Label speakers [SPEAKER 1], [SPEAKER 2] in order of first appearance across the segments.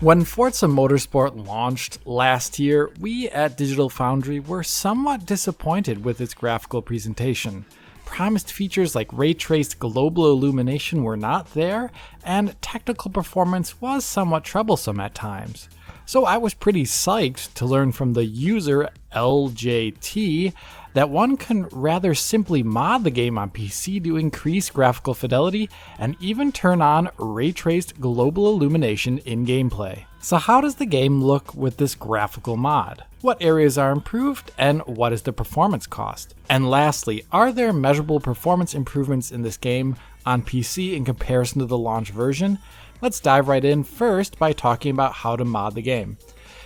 [SPEAKER 1] When Forza Motorsport launched last year, we at Digital Foundry were somewhat disappointed with its graphical presentation. Promised features like ray-traced global illumination were not there, and technical performance was somewhat troublesome at times. So I was pretty psyched to learn from the user LJT that one can rather simply mod the game on PC to increase graphical fidelity and even turn on ray-traced global illumination in gameplay. So how does the game look with this graphical mod? What areas are improved, and what is the performance cost? And lastly, are there measurable performance improvements in this game on PC in comparison to the launch version? Let's dive right in first by talking about how to mod the game.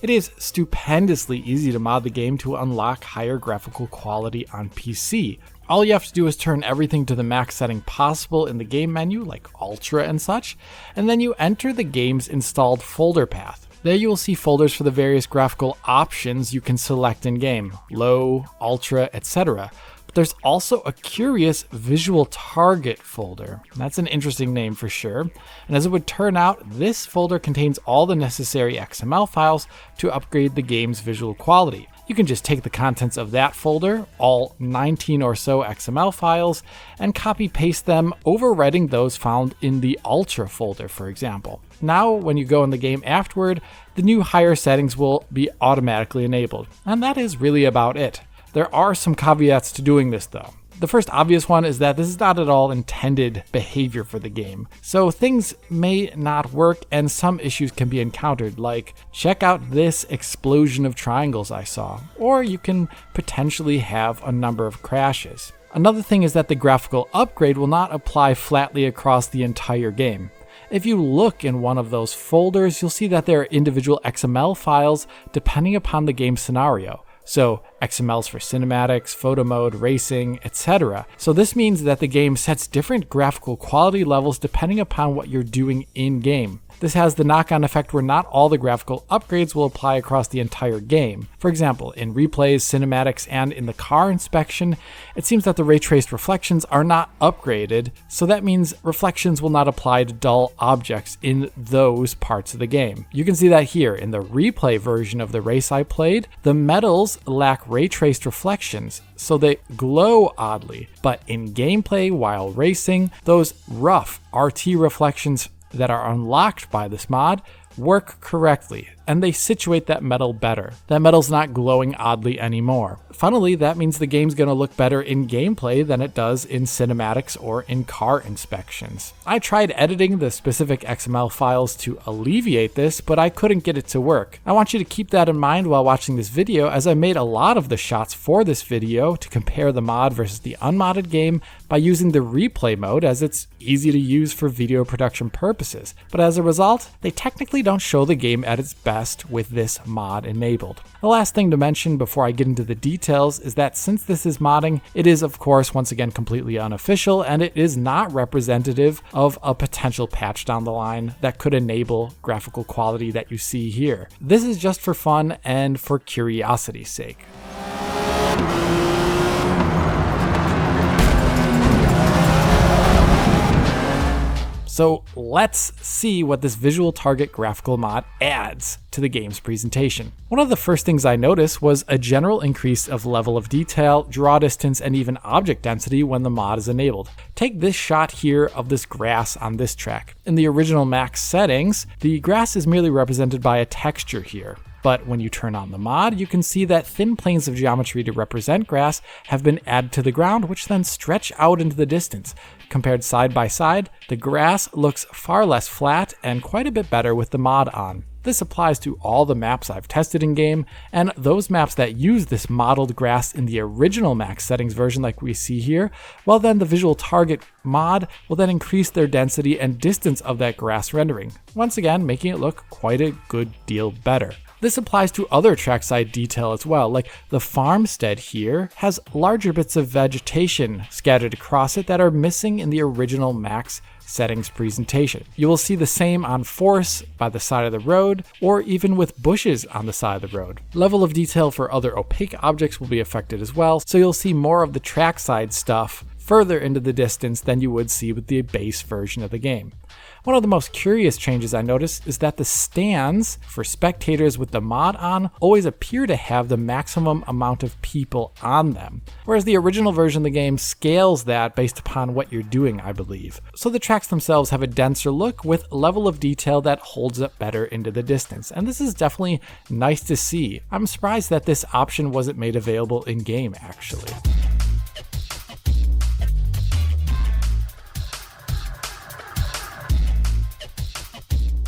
[SPEAKER 1] It is stupendously easy to mod the game to unlock higher graphical quality on PC. All you have to do is turn everything to the max setting possible in the game menu, like Ultra and such, and then you enter the game's installed folder path. There you will see folders for the various graphical options you can select in-game, low, ultra, etc. But there's also a curious visual target folder. That's an interesting name for sure. And as it would turn out, this folder contains all the necessary XML files to upgrade the game's visual quality. You can just take the contents of that folder, all 19 or so XML files, and copy-paste them, overwriting those found in the Ultra folder, for example. Now, when you go in the game afterward, the new higher settings will be automatically enabled. And that is really about it. There are some caveats to doing this though. The first obvious one is that this is not at all intended behavior for the game. So things may not work and some issues can be encountered, like check out this explosion of triangles I saw, or you can potentially have a number of crashes. Another thing is that the graphical upgrade will not apply flatly across the entire game. If you look in one of those folders, you'll see that there are individual XML files depending upon the game scenario. So XMLs for cinematics, photo mode, racing, etc. So this means that the game sets different graphical quality levels depending upon what you're doing in-game. This has the knock-on effect where not all the graphical upgrades will apply across the entire game. For example, in replays, cinematics, and in the car inspection, it seems that the ray-traced reflections are not upgraded, so that means reflections will not apply to dull objects in those parts of the game. You can see that here in the replay version of the race I played. The metals lack ray-traced reflections, so they glow oddly, but in gameplay while racing, those rough RT reflections that are unlocked by this mod work correctly, and they situate that metal better. That metal's not glowing oddly anymore. Funnily, that means the game's gonna look better in gameplay than it does in cinematics or in car inspections. I tried editing the specific XML files to alleviate this, but I couldn't get it to work. I want you to keep that in mind while watching this video, as I made a lot of the shots for this video to compare the mod versus the unmodded game by using the replay mode, as it's easy to use for video production purposes. But as a result, they technically don't show the game at its best with this mod enabled. The last thing to mention before I get into the details is that since this is modding, it is of course once again completely unofficial, and it is not representative of a potential patch down the line that could enable graphical quality that you see here. This is just for fun and for curiosity's sake. So let's see what this visual target graphical mod adds to the game's presentation. One of the first things I noticed was a general increase of level of detail, draw distance, and even object density when the mod is enabled. Take this shot here of this grass on this track. In the original max settings, the grass is merely represented by a texture here. But when you turn on the mod, you can see that thin planes of geometry to represent grass have been added to the ground, which then stretch out into the distance. Compared side by side, the grass looks far less flat and quite a bit better with the mod on. This applies to all the maps I've tested in game, and those maps that use this modeled grass in the original max settings version like we see here, well then the visual target mod will then increase their density and distance of that grass rendering, once again making it look quite a good deal better. This applies to other trackside detail as well, like the farmstead here has larger bits of vegetation scattered across it that are missing in the original max settings presentation. You will see the same on force by the side of the road, or even with bushes on the side of the road. Level of detail for other opaque objects will be affected as well, so you'll see more of the trackside stuff further into the distance than you would see with the base version of the game. One of the most curious changes I noticed is that the stands for spectators with the mod on always appear to have the maximum amount of people on them, whereas the original version of the game scales that based upon what you're doing, I believe. So the tracks themselves have a denser look with a level of detail that holds up better into the distance, and this is definitely nice to see. I'm surprised that this option wasn't made available in-game, actually.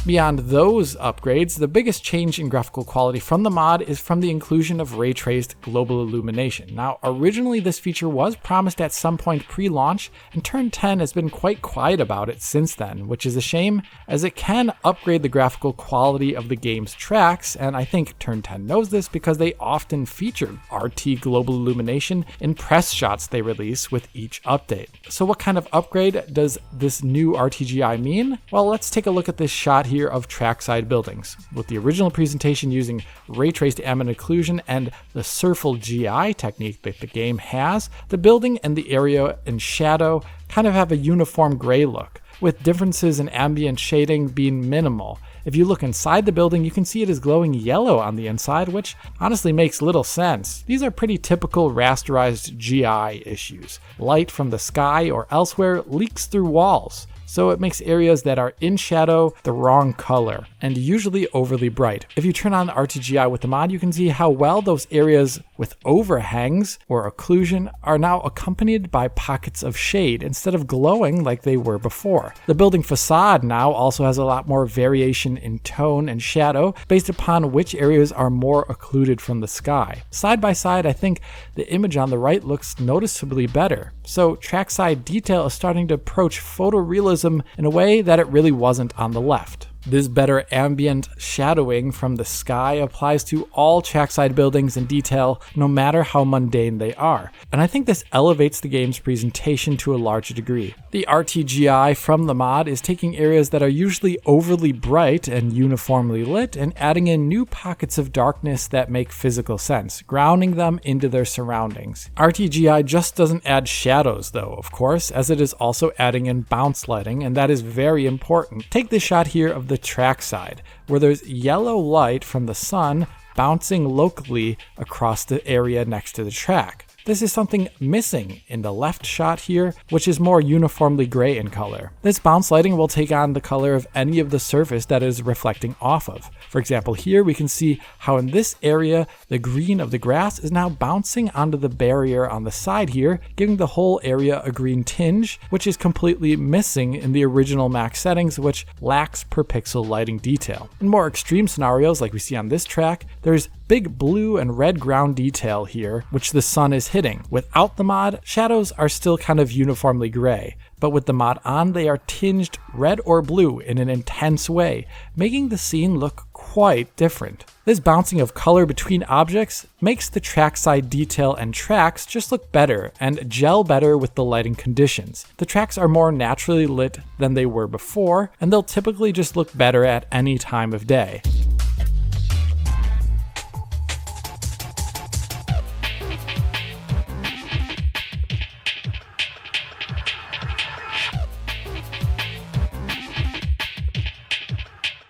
[SPEAKER 1] Beyond those upgrades, the biggest change in graphical quality from the mod is from the inclusion of ray-traced global illumination. Now, originally this feature was promised at some point pre-launch, and Turn 10 has been quite quiet about it since then, which is a shame, as it can upgrade the graphical quality of the game's tracks, and I think Turn 10 knows this because they often feature RT global illumination in press shots they release with each update. So what kind of upgrade does this new RTGI mean? Well, let's take a look at this shot here of trackside buildings. With the original presentation using ray-traced ambient occlusion and the Surfel GI technique that the game has, the building and the area in shadow kind of have a uniform gray look, with differences in ambient shading being minimal. If you look inside the building, you can see it is glowing yellow on the inside, which honestly makes little sense. These are pretty typical rasterized GI issues. Light from the sky or elsewhere leaks through walls, so it makes areas that are in shadow the wrong color, and usually overly bright. If you turn on RTGI with the mod, you can see how well those areas with overhangs or occlusion are now accompanied by pockets of shade instead of glowing like they were before. The building facade now also has a lot more variation in tone and shadow based upon which areas are more occluded from the sky. Side by side, I think the image on the right looks noticeably better. So trackside detail is starting to approach photorealism in a way that it really wasn't on the left. This better ambient shadowing from the sky applies to all trackside buildings in detail, no matter how mundane they are. And I think this elevates the game's presentation to a larger degree. The RTGI from the mod is taking areas that are usually overly bright and uniformly lit and adding in new pockets of darkness that make physical sense, grounding them into their surroundings. RTGI just doesn't add shadows though, of course, as it is also adding in bounce lighting, and that is very important. Take this shot here of the track side, where there's yellow light from the sun bouncing locally across the area next to the track. This is something missing in the left shot here, which is more uniformly gray in color. This bounce lighting will take on the color of any of the surface that is reflecting off of. For example, here we can see how in this area, the green of the grass is now bouncing onto the barrier on the side here, giving the whole area a green tinge, which is completely missing in the original max settings, which lacks per pixel lighting detail. In more extreme scenarios, like we see on this track, there's big blue and red ground detail here, which the sun is hitting. Without the mod, shadows are still kind of uniformly gray, but with the mod on, they are tinged red or blue in an intense way, making the scene look quite different. This bouncing of color between objects makes the trackside detail and tracks just look better and gel better with the lighting conditions. The tracks are more naturally lit than they were before, and they'll typically just look better at any time of day.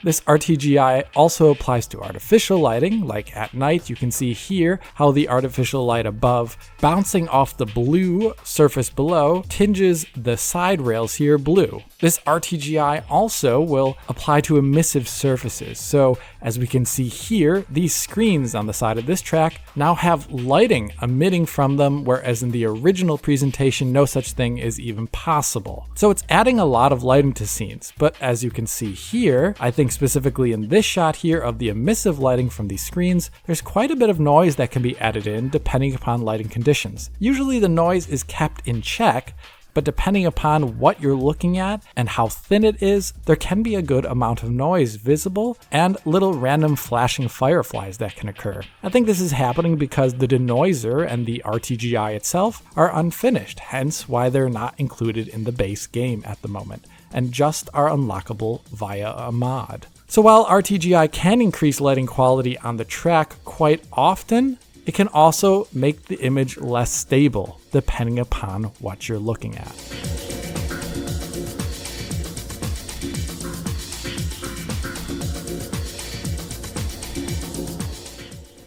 [SPEAKER 1] This RTGI also applies to artificial lighting, like at night you can see here how the artificial light above bouncing off the blue surface below tinges the side rails here blue. This RTGI also will apply to emissive surfaces. So as we can see here, these screens on the side of this track now have lighting emitting from them, whereas in the original presentation, no such thing is even possible. So it's adding a lot of lighting to scenes, but as you can see here, I think specifically in this shot here of the emissive lighting from these screens, there's quite a bit of noise that can be added in depending upon lighting conditions. Usually the noise is kept in check, but depending upon what you're looking at and how thin it is, there can be a good amount of noise visible and little random flashing fireflies that can occur. I think this is happening because the denoiser and the RTGI itself are unfinished, hence why they're not included in the base game at the moment, and just are unlockable via a mod. So while RTGI can increase lighting quality on the track quite often, it can also make the image less stable. depending upon what you're looking at.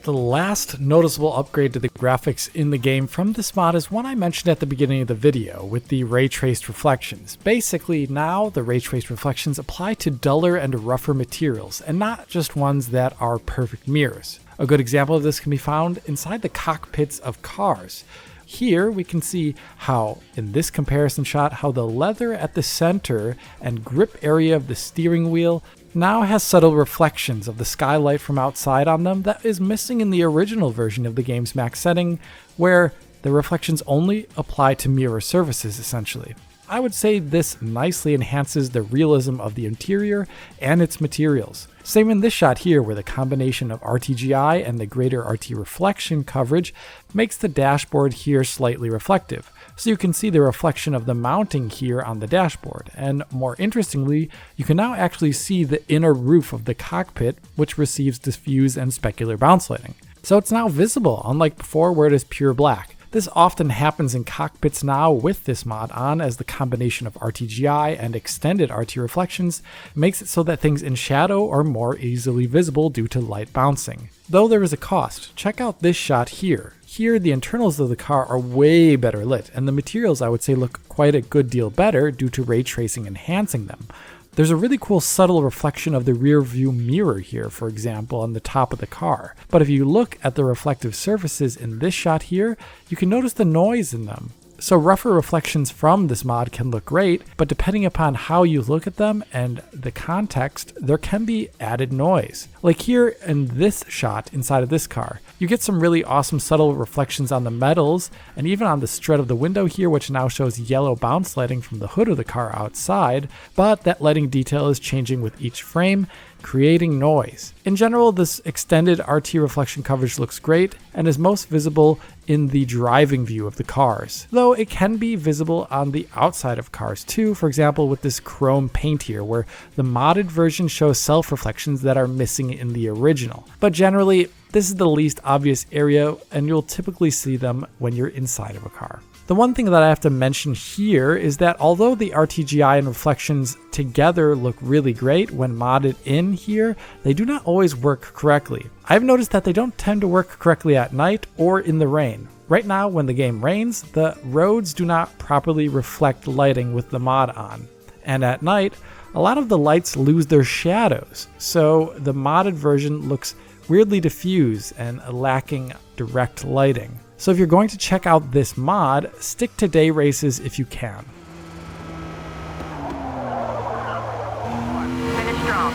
[SPEAKER 1] The last noticeable upgrade to the graphics in the game from this mod is one I mentioned at the beginning of the video with the ray traced reflections. Basically, now the ray traced reflections apply to duller and rougher materials, and not just ones that are perfect mirrors. A good example of this can be found inside the cockpits of cars. Here we can see how, in this comparison shot, how the leather at the center and grip area of the steering wheel now has subtle reflections of the skylight from outside on them that is missing in the original version of the game's max setting, where the reflections only apply to mirror surfaces essentially. I would say this nicely enhances the realism of the interior and its materials. Same in this shot here, where the combination of RTGI and the greater RT reflection coverage makes the dashboard here slightly reflective. So you can see the reflection of the mounting here on the dashboard. And more interestingly, you can now actually see the inner roof of the cockpit, which receives diffuse and specular bounce lighting. So it's now visible, unlike before where it is pure black. This often happens in cockpits now with this mod on, as the combination of RTGI and extended RT reflections makes it so that things in shadow are more easily visible due to light bouncing. Though there is a cost, check out this shot here. Here the internals of the car are way better lit, and the materials I would say look quite a good deal better due to ray tracing enhancing them. There's a really cool subtle reflection of the rear view mirror here, for example, on the top of the car. But if you look at the reflective surfaces in this shot here, you can notice the noise in them. So rougher reflections from this mod can look great, but depending upon how you look at them and the context, there can be added noise. Like here in this shot inside of this car, you get some really awesome subtle reflections on the metals and even on the strut of the window here, which now shows yellow bounce lighting from the hood of the car outside, but that lighting detail is changing with each frame, creating noise. In general, this extended RT reflection coverage looks great and is most visible in the driving view of the cars, though it can be visible on the outside of cars too, for example with this chrome paint here, where the modded version shows self-reflections that are missing in the original. But generally, this is the least obvious area, and you'll typically see them when you're inside of a car. The one thing that I have to mention here is that although the RTGI and reflections together look really great when modded in here, they do not always work correctly. I've noticed that they don't tend to work correctly at night or in the rain. Right now, when the game rains, the roads do not properly reflect lighting with the mod on. And at night, a lot of the lights lose their shadows, so the modded version looks weirdly diffuse and lacking direct lighting. So if you're going to check out this mod, stick to day races if you can.
[SPEAKER 2] Finish strong.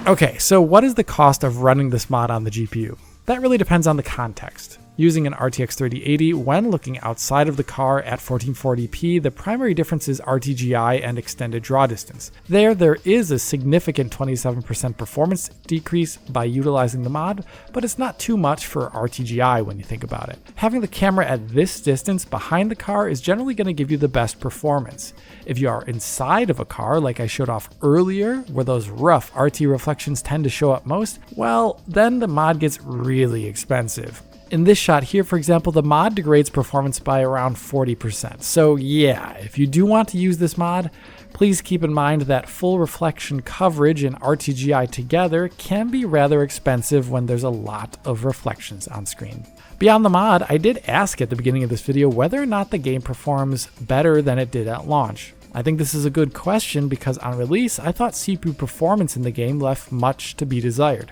[SPEAKER 1] Okay, so what is the cost of running this mod on the GPU? That really depends on the context. Using an RTX 3080 when looking outside of the car at 1440p, the primary difference is RTGI and extended draw distance. There is a significant 27% performance decrease by utilizing the mod, but it's not too much for RTGI when you think about it. Having the camera at this distance behind the car is generally going to give you the best performance. If you are inside of a car, like I showed off earlier, where those rough RT reflections tend to show up most, well, then the mod gets really expensive. In this shot here, for example, the mod degrades performance by around 40%. So yeah, if you do want to use this mod, please keep in mind that full reflection coverage and RTGI together can be rather expensive when there's a lot of reflections on screen. Beyond the mod, I did ask at the beginning of this video whether or not the game performs better than it did at launch. I think this is a good question because on release, I thought CPU performance in the game left much to be desired.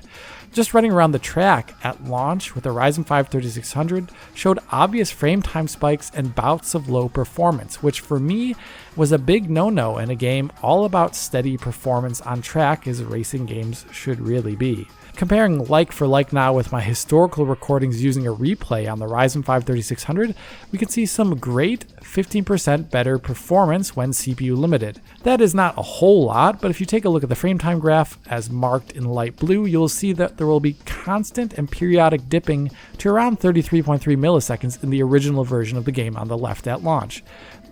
[SPEAKER 1] Just running around the track at launch with the Ryzen 5 3600 showed obvious frame time spikes and bouts of low performance, which for me was a big no-no in a game all about steady performance on track as racing games should really be. Comparing like for like now with my historical recordings using a replay on the Ryzen 5 3600, we can see some great 15% better performance when CPU limited. That is not a whole lot, but if you take a look at the frame time graph as marked in light blue, you'll see that there will be constant and periodic dipping to around 33.3 milliseconds in the original version of the game on the left at launch.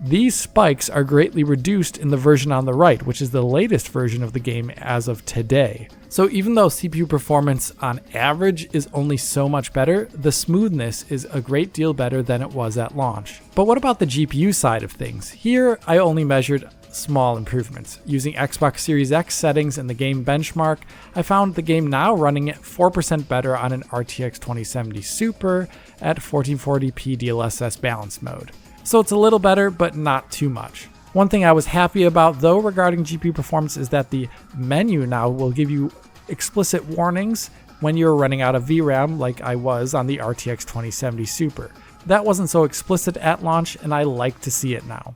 [SPEAKER 1] These spikes are greatly reduced in the version on the right, which is the latest version of the game as of today. So even though CPU performance on average is only so much better, the smoothness is a great deal better than it was at launch. But what about the GPU side of things? Here, I only measured small improvements. Using Xbox Series X settings in the game benchmark, I found the game now running at 4% better on an RTX 2070 Super at 1440p DLSS balance mode. So it's a little better, but not too much. One thing I was happy about though regarding GPU performance is that the menu now will give you explicit warnings when you're running out of VRAM like I was on the RTX 2070 Super. That wasn't so explicit at launch, and I like to see it now.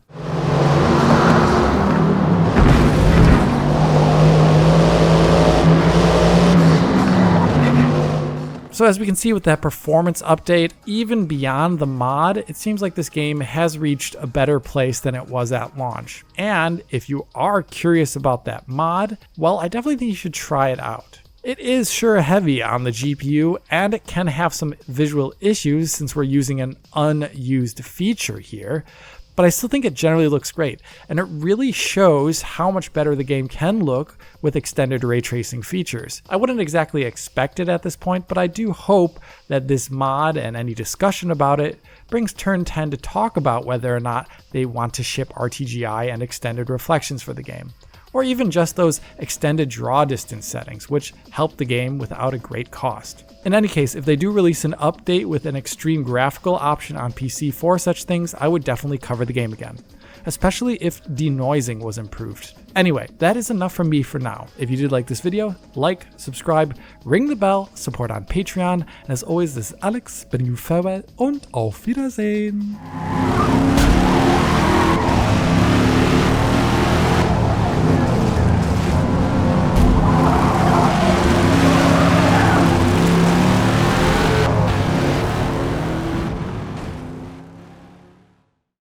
[SPEAKER 1] So as we can see with that performance update, even beyond the mod, it seems like this game has reached a better place than it was at launch. And if you are curious about that mod, well, I definitely think you should try it out. It is sure heavy on the GPU, and it can have some visual issues since we're using an unused feature here, but I still think it generally looks great, and it really shows how much better the game can look with extended ray tracing features. I wouldn't exactly expect it at this point, but I do hope that this mod and any discussion about it brings Turn 10 to talk about whether or not they want to ship RTGI and extended reflections for the game, or even just those extended draw distance settings, which help the game without a great cost. In any case, if they do release an update with an extreme graphical option on PC for such things, I would definitely cover the game again, especially if denoising was improved. Anyway, that is enough from me for now. If you did like this video, like, subscribe, ring the bell, support on Patreon, and as always, this is Alex, bidding you farewell und auf Wiedersehen.